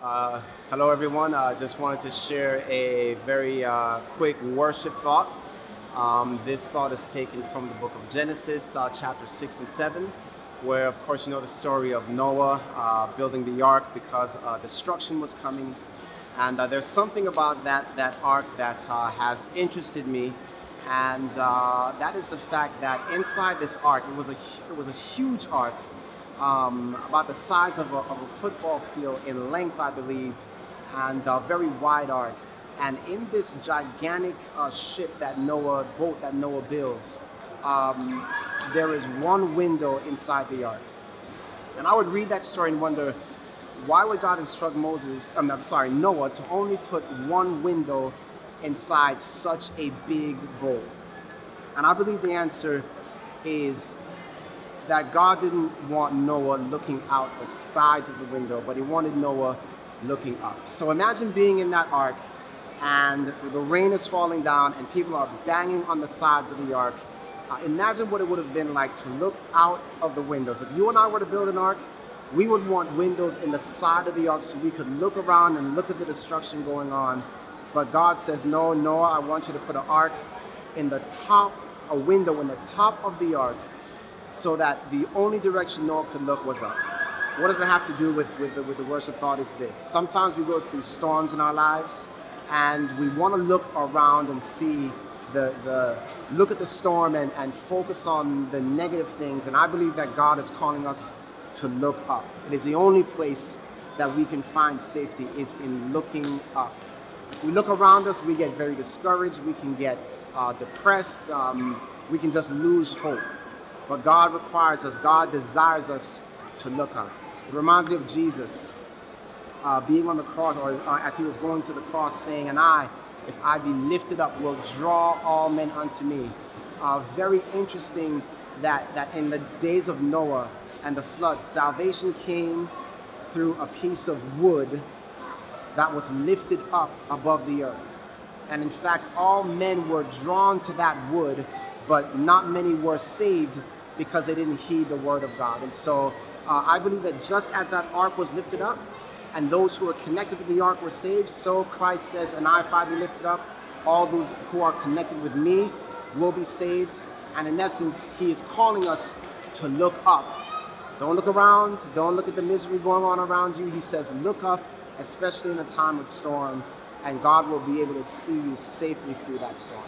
Uh, Hello, everyone. I just wanted to share a very quick worship thought. This thought is taken from the book of Genesis, chapter 6 and 7, where, of course, you know the story of Noah building the ark because destruction was coming. And there's something about that ark that has interested me, and that is the fact that inside this ark, it was a huge ark, about the size of a football field in length, I believe, and a very wide arc. And in this gigantic boat that Noah builds, there is one window inside the ark. And I would read that story and wonder, why would God instruct Noah to only put one window inside such a big boat? And I believe the answer is that God didn't want Noah looking out the sides of the window, but he wanted Noah looking up. So imagine being in that ark and the rain is falling down and people are banging on the sides of the ark. Imagine what it would have been like to look out of the windows. If you and I were to build an ark, we would want windows in the side of the ark so we could look around and look at the destruction going on. But God says, no, Noah, I want you to put a window in the top of the ark, so that the only direction Noah could look was up. What does that have to do with the worship thought is this? Sometimes we go through storms in our lives and we want to look around and see look at the storm and focus on the negative things. And I believe that God is calling us to look up. It is the only place that we can find safety is in looking up. If we look around us, we get very discouraged, we can get depressed, we can just lose hope. But God desires us to look up. It reminds me of Jesus being on the cross, or as he was going to the cross, saying, "And I, if I be lifted up, will draw all men unto me." Very interesting that in the days of Noah and the flood, salvation came through a piece of wood that was lifted up above the earth. And in fact, all men were drawn to that wood, but not many were saved because they didn't heed the word of God. And so I believe that just as that ark was lifted up and those who were connected with the ark were saved, so Christ says, "And I, if I be lifted up, all those who are connected with me will be saved." And in essence, he is calling us to look up. Don't look around. Don't look at the misery going on around you. He says, look up, especially in a time of storm, and God will be able to see you safely through that storm.